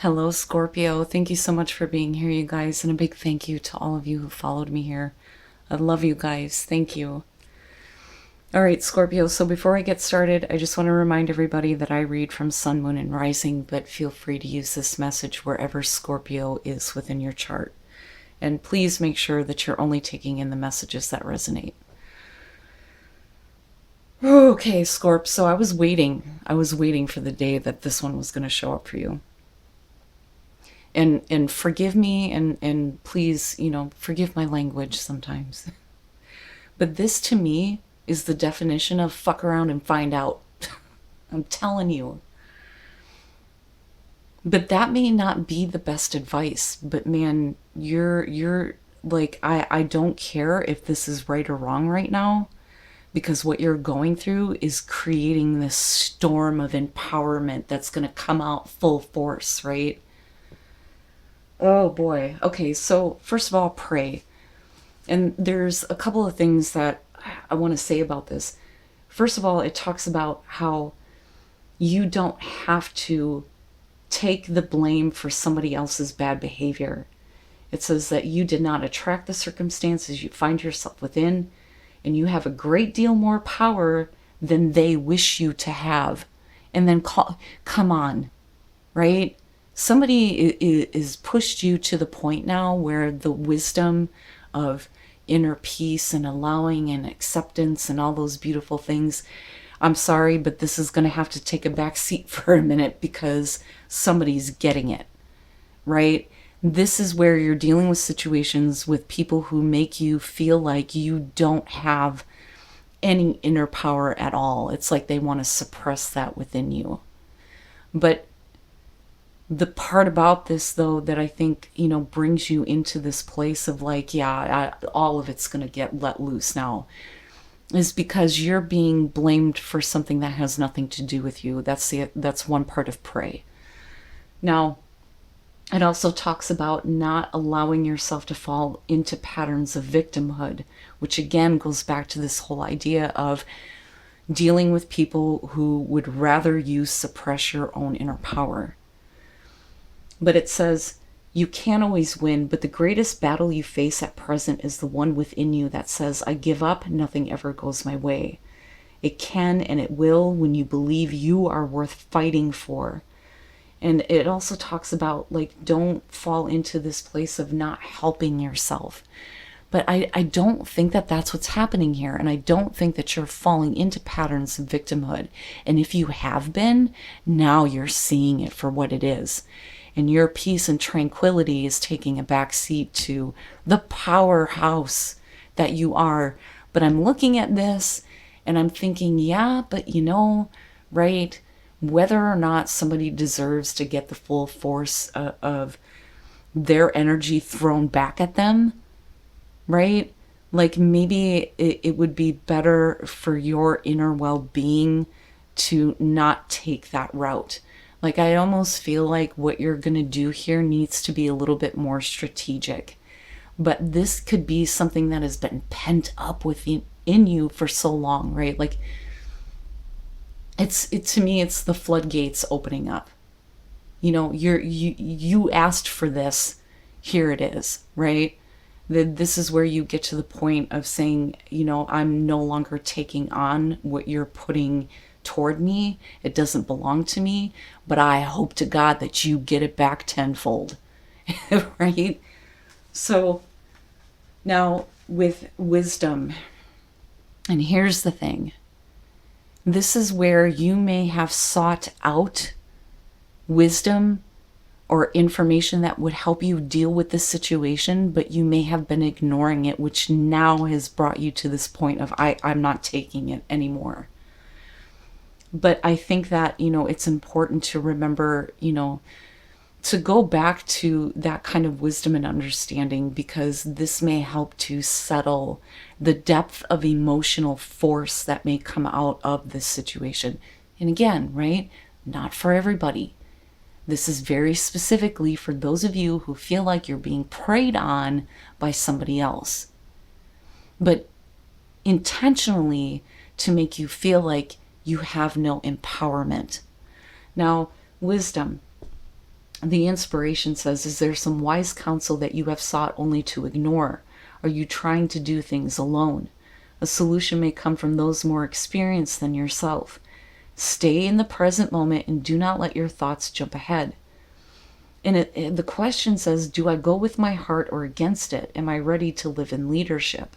Hello, Scorpio. Thank you so much for being here, you guys, and a big thank you to all of you who followed me here. I love you guys. Thank you. All right, Scorpio. So before I get started, I just want to remind everybody that I read from Sun, Moon, and Rising, but feel free to use this message wherever Scorpio is within your chart. And please make sure that you're only taking in the messages that resonate. Okay, Scorp. So I was waiting. For the day that this one was going to show up for you. And forgive me and please, forgive my language sometimes. But this to me is the definition of fuck around and find out. I'm telling you. But that may not be the best advice. But man, you're like, I don't care if this is right or wrong right now. Because what you're going through is creating this storm of empowerment that's going to come out full force, right? Oh boy. Okay, so first of all, pray. And there's a couple of things that I want to say about this. First of all, it talks about how you don't have to take the blame for somebody else's bad behavior. It says that you did not attract the circumstances you find yourself within, and you have a great deal more power than they wish you to have. And then come on, right? Somebody is pushed you to the point now where the wisdom of inner peace and allowing and acceptance and all those beautiful things, I'm sorry, but this is going to have to take a back seat for a minute because somebody's getting it, right? This is where you're dealing with situations with people who make you feel like you don't have any inner power at all. It's like they want to suppress that within you. But the part about this, though, that I think, brings you into this place of like, all of it's going to get let loose now, is because you're being blamed for something that has nothing to do with you. That's one part of pray. Now, it also talks about not allowing yourself to fall into patterns of victimhood, which again goes back to this whole idea of dealing with people who would rather you suppress your own inner power. But it says, you can't always win, but the greatest battle you face at present is the one within you that says, I give up, nothing ever goes my way. It can and it will when you believe you are worth fighting for. And it also talks about, like, don't fall into this place of not helping yourself. But I don't think that that's what's happening here. And I don't think that you're falling into patterns of victimhood. And if you have been, now you're seeing it for what it is. And your peace and tranquility is taking a back seat to the powerhouse that you are. But I'm looking at this and I'm thinking, yeah, but right, whether or not somebody deserves to get the full force of their energy thrown back at them, right? Like maybe it would be better for your inner well-being to not take that route. Like, I almost feel like what you're going to do here needs to be a little bit more strategic. But this could be something that has been pent up within you for so long, right? Like, to me, it's the floodgates opening up. You asked for this. Here it is, right? This is where you get to the point of saying, I'm no longer taking on what you're putting toward me. It doesn't belong to me, but I hope to God that you get it back tenfold. Right? So now with wisdom, and here's the thing, this is where you may have sought out wisdom or information that would help you deal with this situation, but you may have been ignoring it, which now has brought you to this point of I'm not taking it anymore. But I think that, it's important to remember, to go back to that kind of wisdom and understanding, because this may help to settle the depth of emotional force that may come out of this situation. And again, right, not for everybody. This is very specifically for those of you who feel like you're being preyed on by somebody else. But intentionally to make you feel like you have no empowerment. Now, wisdom. The inspiration says, is there some wise counsel that you have sought only to ignore? Are you trying to do things alone? A solution may come from those more experienced than yourself. Stay in the present moment and do not let your thoughts jump ahead. And the question says, do I go with my heart or against it? Am I ready to live in leadership?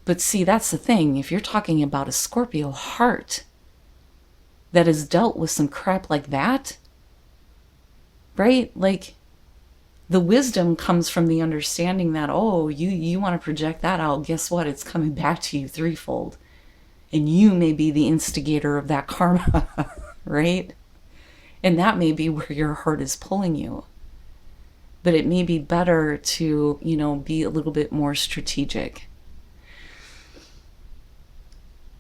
But see, that's the thing. If you're talking about a Scorpio heart that has dealt with some crap like that, right? Like, the wisdom comes from the understanding that, oh, you want to project that out. Guess what? It's coming back to you threefold. And you may be the instigator of that karma, right? And that may be where your heart is pulling you. But it may be better to, be a little bit more strategic.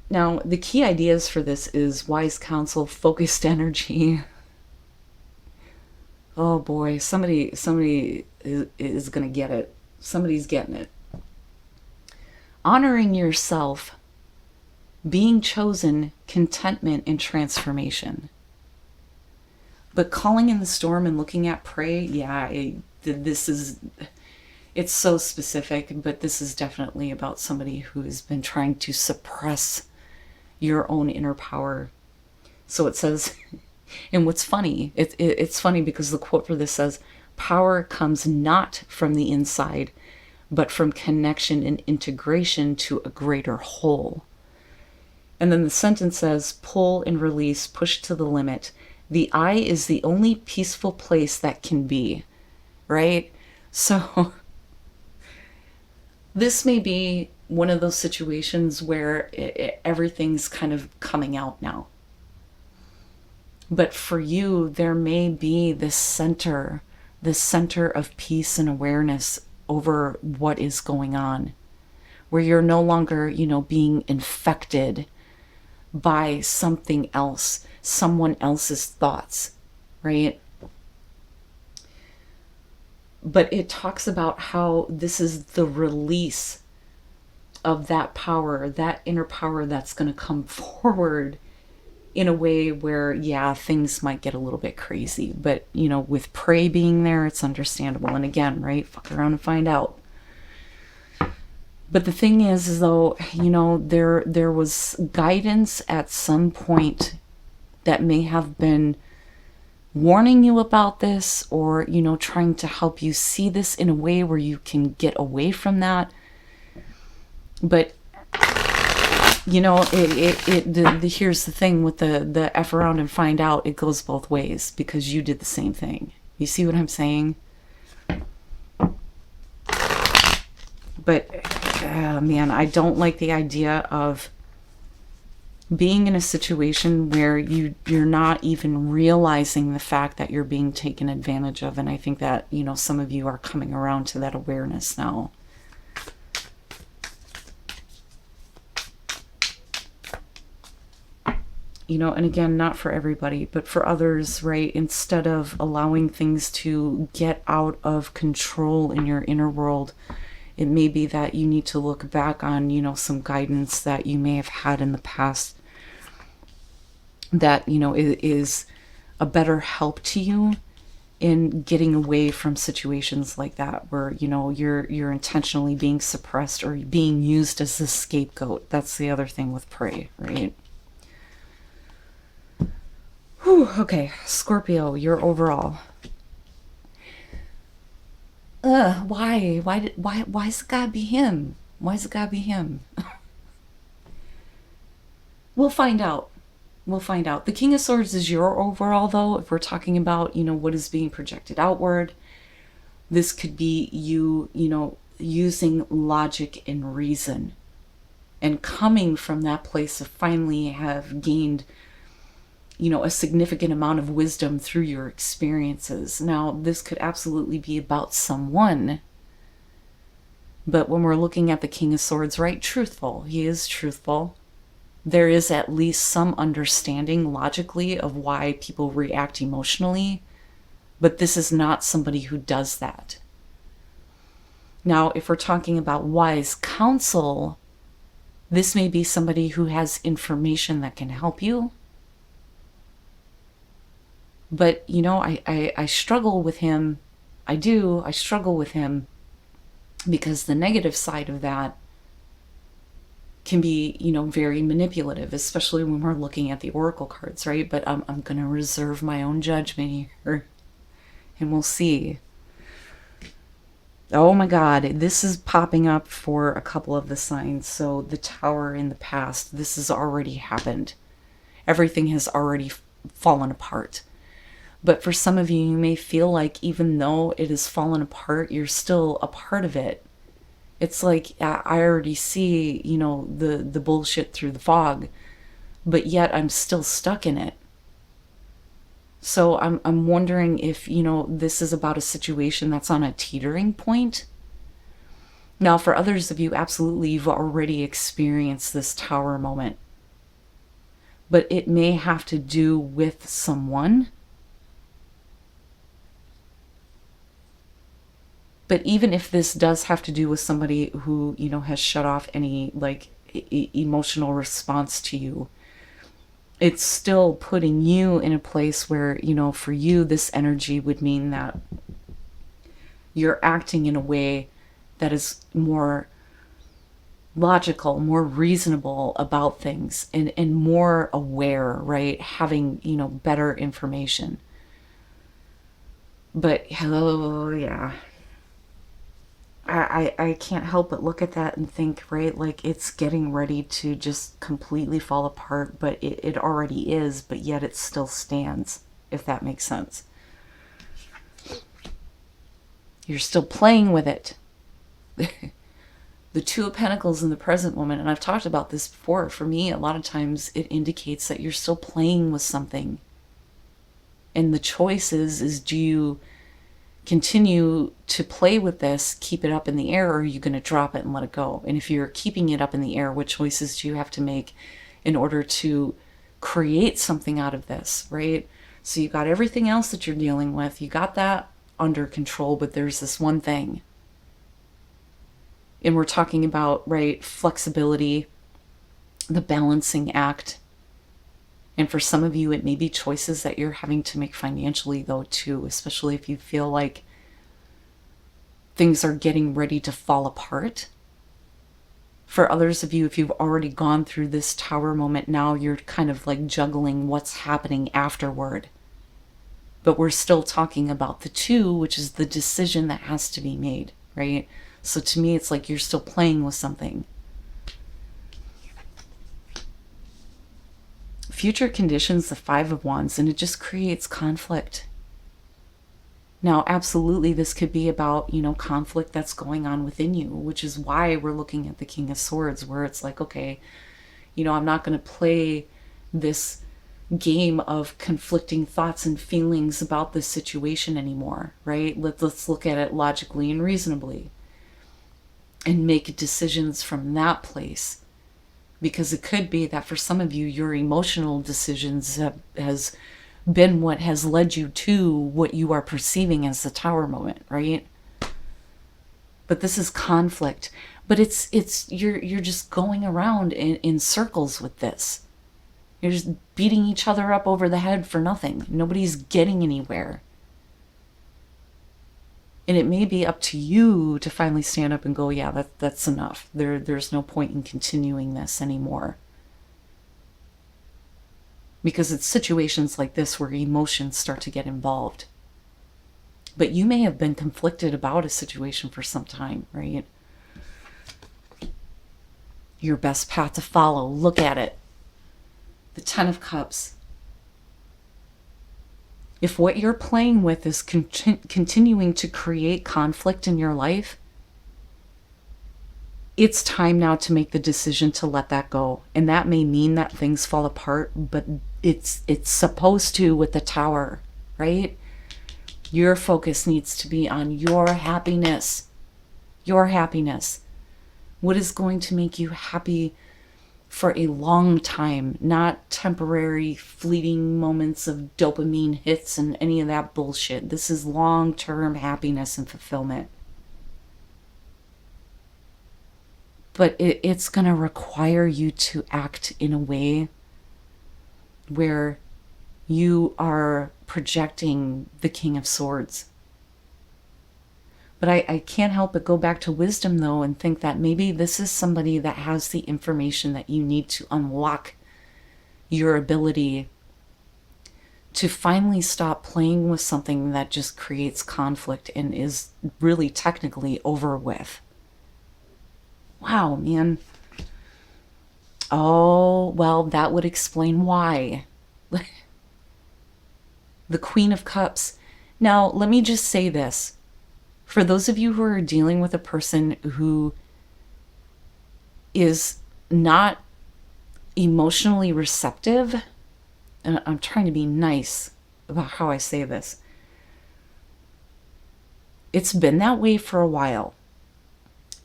Now, the key ideas for this is wise counsel, focused energy. Oh boy, somebody is going to get it. Somebody's getting it. Honoring yourself, being chosen, contentment, and transformation. But calling in the storm and looking at prey, it's so specific, but this is definitely about somebody who has been trying to suppress your own inner power. So it says, and what's funny, it's funny because the quote for this says, power comes not from the inside, but from connection and integration to a greater whole. And then the sentence says, pull and release, push to the limit. The eye is the only peaceful place that can be, right? So this may be one of those situations where everything's kind of coming out now. But for you, there may be this center of peace and awareness over what is going on, where you're no longer, being infected by something else, someone else's thoughts, right? But it talks about how this is the release of that power, that inner power that's going to come forward in a way where, things might get a little bit crazy. But, with prey being there, it's understandable. And again, right, fuck around and find out. But the thing is though, there was guidance at some point that may have been warning you about this, or, trying to help you see this in a way where you can get away from that. But, here's the thing with the F around and find out, it goes both ways because you did the same thing. You see what I'm saying? But, man, I don't like the idea of being in a situation where you're not even realizing the fact that you're being taken advantage of. And I think that, some of you are coming around to that awareness now. And again, not for everybody, but for others, right? Instead of allowing things to get out of control in your inner world, it may be that you need to look back on, some guidance that you may have had in the past that, is a better help to you in getting away from situations like that where, you're intentionally being suppressed or being used as the scapegoat. That's the other thing with prey, right? Whew, okay, Scorpio, your overall. Why's it gotta be him? Why's it gotta be him? We'll find out. The King of Swords is your overall, though. If we're talking about, what is being projected outward, this could be you, using logic and reason and coming from that place of finally have gained, a significant amount of wisdom through your experiences. Now, this could absolutely be about someone. But when we're looking at the King of Swords, right, truthful. He is truthful. There is at least some understanding logically of why people react emotionally. But this is not somebody who does that. Now, if we're talking about wise counsel, this may be somebody who has information that can help you. But, I struggle with him. I struggle with him because the negative side of that can be, very manipulative, especially when we're looking at the oracle cards, right? But I'm going to reserve my own judgment here, and we'll see. Oh my God, this is popping up for a couple of the signs. So the Tower in the past, this has already happened. Everything has already fallen apart. But for some of you, you may feel like even though it has fallen apart, you're still a part of it. It's like I already see, the bullshit through the fog, but yet I'm still stuck in it. So I'm wondering if, this is about a situation that's on a teetering point. Now, for others of you, absolutely, you've already experienced this Tower moment. But it may have to do with someone. But even if this does have to do with somebody who, has shut off any, emotional response to you, it's still putting you in a place where, for you, this energy would mean that you're acting in a way that is more logical, more reasonable about things, and more aware, right? Having, better information. But, oh, yeah. I can't help but look at that and think, right, like it's getting ready to just completely fall apart, but it already is, but yet it still stands, if that makes sense. You're still playing with it. The Two of Pentacles in the present moment, and I've talked about this before, for me, a lot of times it indicates that you're still playing with something. And the choice is do you continue to play with this, keep it up in the air, or are you going to drop it and let it go? And if you're keeping it up in the air, what choices do you have to make in order to create something out of this, right? So you got everything else that you're dealing with, you got that under control, but there's this one thing. And we're talking about, right, flexibility, the balancing act. And for some of you, it may be choices that you're having to make financially, though, too, especially if you feel like things are getting ready to fall apart. For others of you, if you've already gone through this Tower moment, now you're kind of like juggling what's happening afterward. But we're still talking about the two, which is the decision that has to be made, right? So to me, it's like you're still playing with something. Future conditions, the Five of Wands, and it just creates conflict. Now, absolutely, this could be about, conflict that's going on within you, which is why we're looking at the King of Swords, where it's like, okay, I'm not going to play this game of conflicting thoughts and feelings about this situation anymore, right? Let's look at it logically and reasonably and make decisions from that place. Because it could be that for some of you, your emotional decisions has been what has led you to what you are perceiving as the Tower moment, right? But this is conflict. But you're just going around in circles with this. You're just beating each other up over the head for nothing. Nobody's getting anywhere. And it may be up to you to finally stand up and go, yeah, that's enough. There's no point in continuing this anymore. Because it's situations like this where emotions start to get involved. But you may have been conflicted about a situation for some time, right? Your best path to follow. Look at it. The Ten of Cups. If what you're playing with is continuing to create conflict in your life, it's time now to make the decision to let that go. And that may mean that things fall apart, but it's supposed to with the Tower, right? Your focus needs to be on your happiness. Your happiness. What is going to make you happy for a long time, not temporary, fleeting moments of dopamine hits and any of that bullshit. This is long-term happiness and fulfillment. But it's going to require you to act in a way where you are projecting the King of Swords. But I can't help but go back to wisdom, though, and think that maybe this is somebody that has the information that you need to unlock your ability to finally stop playing with something that just creates conflict and is really technically over with. Wow, man. Oh, well, that would explain why. The Queen of Cups. Now, let me just say this. For those of you who are dealing with a person who is not emotionally receptive, and I'm trying to be nice about how I say this, it's been that way for a while,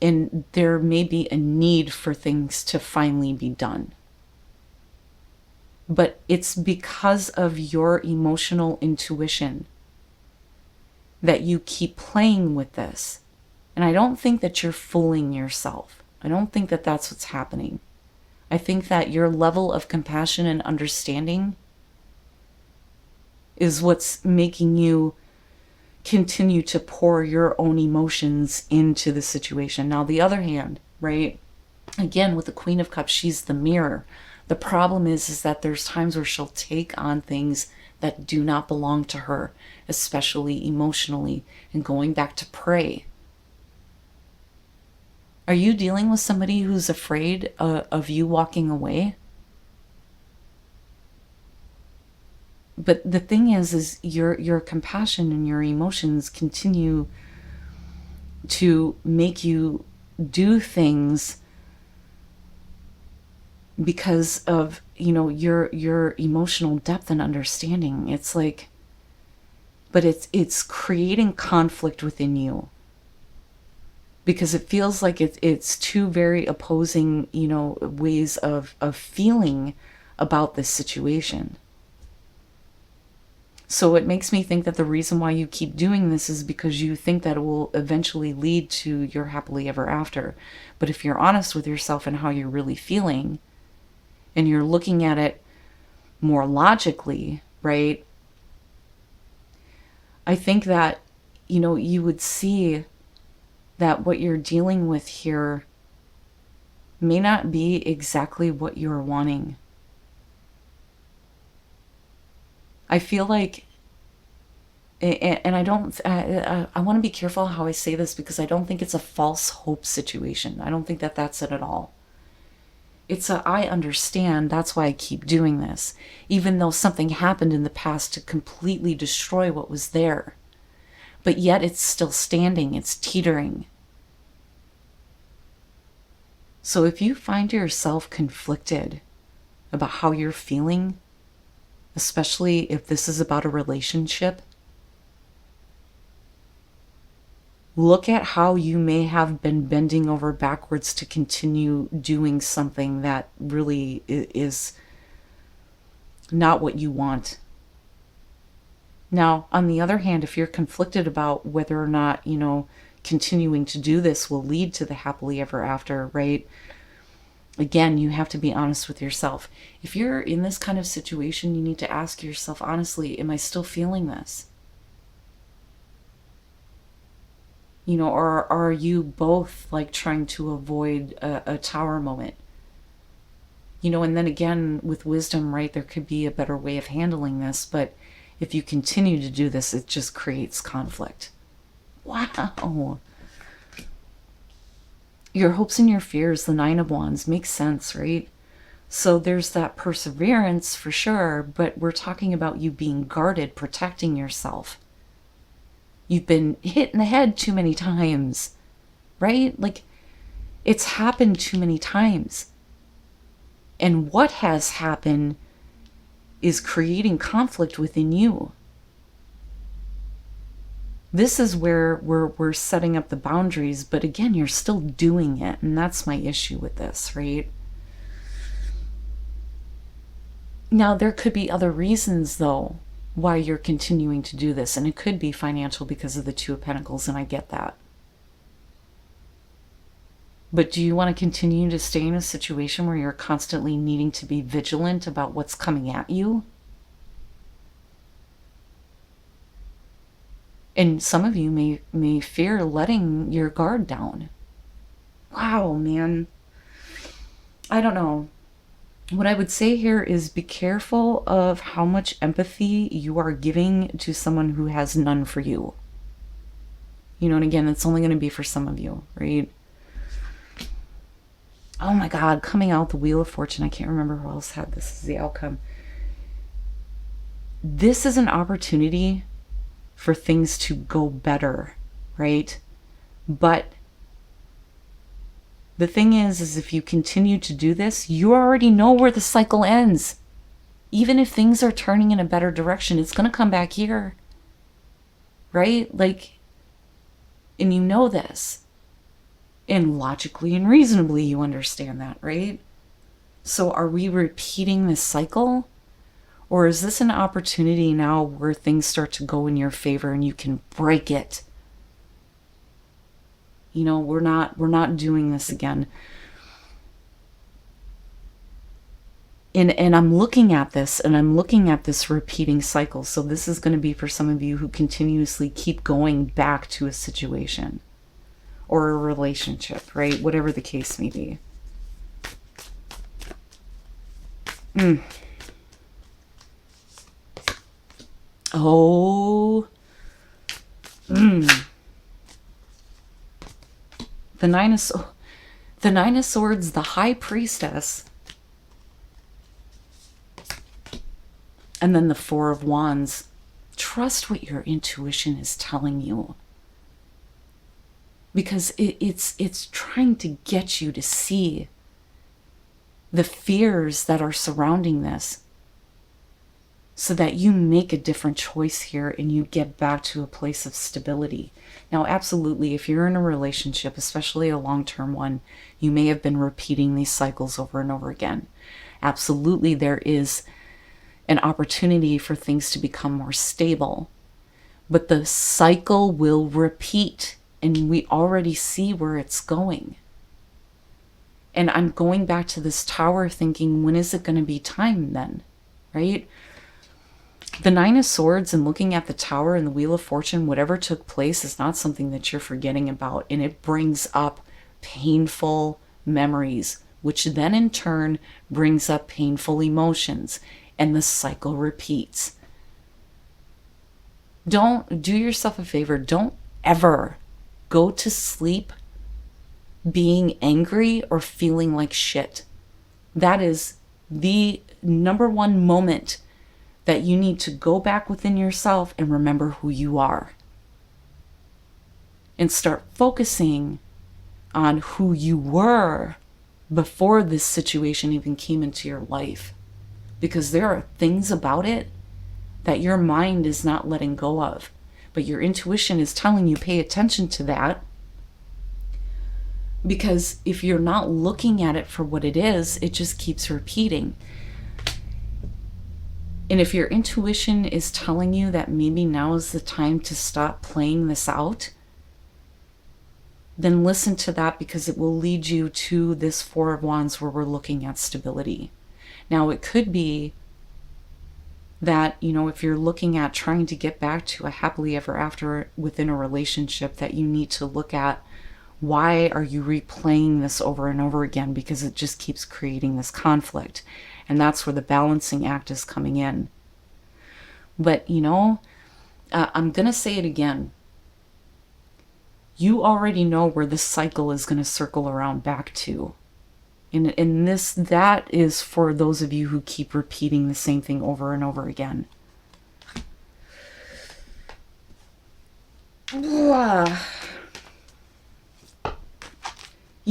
and there may be a need for things to finally be done. But it's because of your emotional intuition that you keep playing with this. And I don't think that you're fooling yourself. I don't think that that's what's happening. I think that your level of compassion and understanding is what's making you continue to pour your own emotions into the situation. Now, the other hand, right? Again, with the Queen of Cups, she's the mirror. The problem is that there's times where she'll take on things that do not belong to her, especially emotionally, and going back to pray. Are you dealing with somebody who's afraid of you walking away? But the thing is your compassion and your emotions continue to make you do things because of, your emotional depth and understanding. It's like, but it's creating conflict within you, because it feels like it's two very opposing, ways of feeling about this situation. So it makes me think that the reason why you keep doing this is because you think that it will eventually lead to your happily ever after. But if you're honest with yourself and how you're really feeling, and you're looking at it more logically, right? I think that, you would see that what you're dealing with here may not be exactly what you're wanting. I feel like, and I want to be careful how I say this, because I don't think it's a false hope situation. I don't think that that's it at all. It's I understand, that's why I keep doing this, even though something happened in the past to completely destroy what was there. But yet it's still standing, it's teetering. So if you find yourself conflicted about how you're feeling, especially if this is about a relationship, look at how you may have been bending over backwards to continue doing something that really is not what you want. Now, on the other hand, if you're conflicted about whether or not, continuing to do this will lead to the happily ever after, right? Again, you have to be honest with yourself. If you're in this kind of situation, you need to ask yourself honestly, am I still feeling this? Or are you both like trying to avoid a tower moment? And then again, with wisdom, right, there could be a better way of handling this, but if you continue to do this, it just creates conflict. Wow. Your hopes and your fears, the Nine of Wands, makes sense, right? So there's that perseverance for sure, but we're talking about you being guarded, protecting yourself. You've been hit in the head too many times, right? Like, it's happened too many times. And what has happened is creating conflict within you. This is where we're setting up the boundaries, but again, you're still doing it, and that's my issue with this, right? Now, there could be other reasons, though, why you're continuing to do this, and it could be financial because of the Two of Pentacles, and I get that. But do you want to continue to stay in a situation where you're constantly needing to be vigilant about what's coming at you? And some of you may fear letting your guard down. Wow, man. I don't know. What I would say here is be careful of how much empathy you are giving to someone who has none for you. You know, and again, it's only going to be for some of you, right? Oh my God, coming out the Wheel of Fortune. I can't remember who else had this as the outcome. This is an opportunity for things to go better, right? But the thing is if you continue to do this, you already know where the cycle ends. Even if things are turning in a better direction, it's going to come back here, right? Like, and you know this. And logically and reasonably you understand that, right? So are we repeating this cycle? Or is this an opportunity now where things start to go in your favor and you can break it? You know, we're not doing this again. And I'm looking at this, and I'm looking at this repeating cycle. So this is going to be for some of you who continuously keep going back to a situation or a relationship, right? Whatever the case may be. Oh. The Nine of Swords, the High Priestess. And then the Four of Wands. Trust what your intuition is telling you. Because it's trying to get you to see the fears that are surrounding this, so that you make a different choice here and you get back to a place of stability. Now, absolutely, if you're in a relationship, especially a long-term one, you may have been repeating these cycles over and over again. Absolutely, there is an opportunity for things to become more stable. But the cycle will repeat, and we already see where it's going. And I'm going back to this Tower thinking, when is it going to be time then, right? The Nine of Swords and looking at the Tower and the Wheel of Fortune, whatever took place is not something that you're forgetting about. And it brings up painful memories, which then in turn brings up painful emotions. And the cycle repeats. Don't do yourself a favor. Don't ever go to sleep being angry or feeling like shit. That is the number one moment that you need to go back within yourself and remember who you are. And start focusing on who you were before this situation even came into your life. Because there are things about it that your mind is not letting go of. But your intuition is telling you pay attention to that. Because if you're not looking at it for what it is, it just keeps repeating. And if your intuition is telling you that maybe now is the time to stop playing this out, then listen to that, because it will lead you to this Four of Wands where we're looking at stability. Now, it could be that, you know, if you're looking at trying to get back to a happily ever after within a relationship, that you need to look at why are you replaying this over and over again, because it just keeps creating this conflict. And that's where the balancing act is coming in. But, you know, I'm going to say it again. You already know where this cycle is going to circle around back to. And that is for those of you who keep repeating the same thing over and over again. You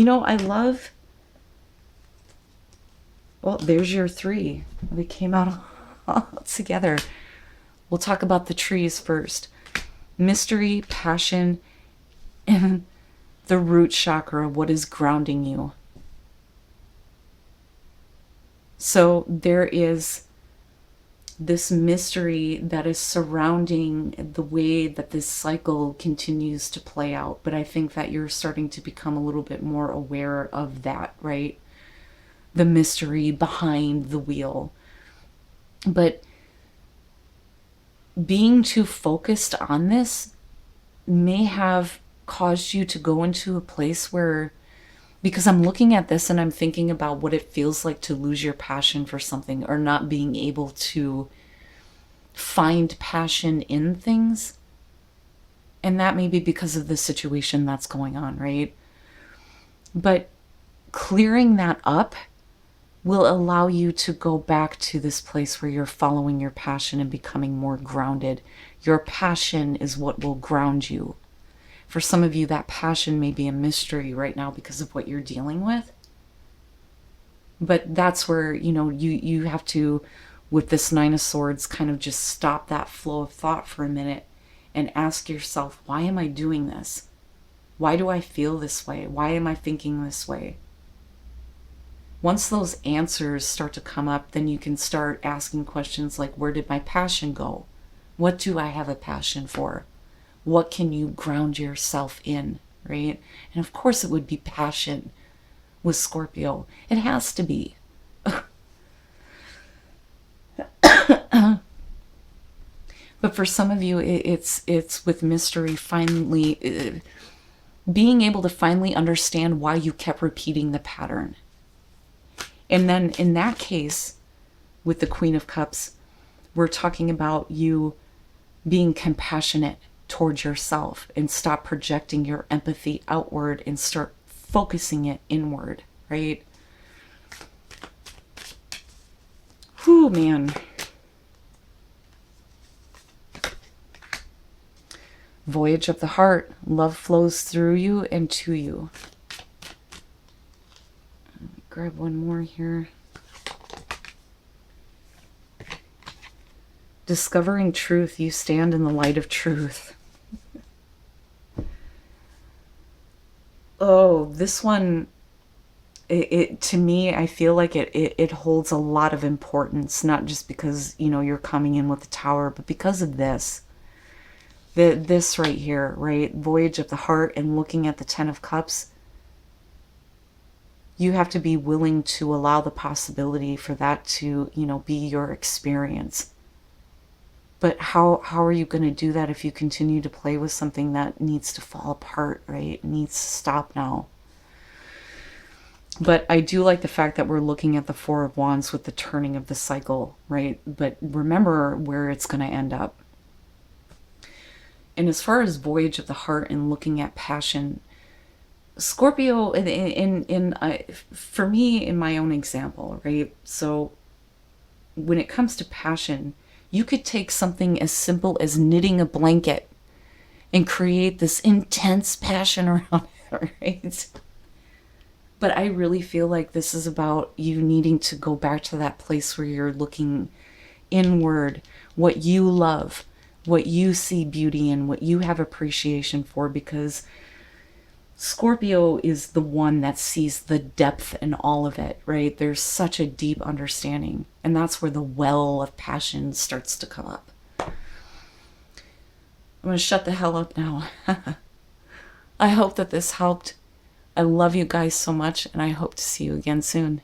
know, I love... Well, there's your three. They came out all together. We'll talk about the trees first. Mystery, passion, and the root chakra, what is grounding you. So there is this mystery that is surrounding the way that this cycle continues to play out. But I think that you're starting to become a little bit more aware of that, right? The mystery behind the wheel. But being too focused on this may have caused you to go into a place where, because I'm looking at this and I'm thinking about what it feels like to lose your passion for something, or not being able to find passion in things. And that may be because of the situation that's going on, right? But clearing that up will allow you to go back to this place where you're following your passion and becoming more grounded. Your passion is what will ground you. For some of you, that passion may be a mystery right now because of what you're dealing with. But that's where, you have to, with this Nine of Swords, kind of just stop that flow of thought for a minute and ask yourself, why am I doing this? Why do I feel this way? Why am I thinking this way? Once those answers start to come up, then you can start asking questions like, where did my passion go? What do I have a passion for? What can you ground yourself in, right? And of course it would be passion with Scorpio. It has to be. But for some of you, it's with mystery, finally being able to finally understand why you kept repeating the pattern. And then in that case, with the Queen of Cups, we're talking about you being compassionate towards yourself and stop projecting your empathy outward and start focusing it inward, right? Whew, man. Voyage of the heart. Love flows through you and to you. Grab one more here. Discovering truth. You stand in the light of truth. Oh, this one, it to me, I feel like it holds a lot of importance, not just because, you're coming in with the Tower, but because of this. This right here, right? Voyage of the heart and looking at the Ten of Cups. You have to be willing to allow the possibility for that to, be your experience. But how are you going to do that if you continue to play with something that needs to fall apart, right? It needs to stop now. But I do like the fact that we're looking at the Four of Wands with the turning of the cycle, right? But remember where it's going to end up. And as far as Voyage of the Heart and looking at passion, Scorpio, for me, in my own example, right? So when it comes to passion, you could take something as simple as knitting a blanket and create this intense passion around it, right? But I really feel like this is about you needing to go back to that place where you're looking inward, what you love, what you see beauty in, what you have appreciation for, because Scorpio is the one that sees the depth in all of it, right? There's such a deep understanding, and that's where the well of passion starts to come up. I'm going to shut the hell up now. I hope that this helped. I love you guys so much, and I hope to see you again soon.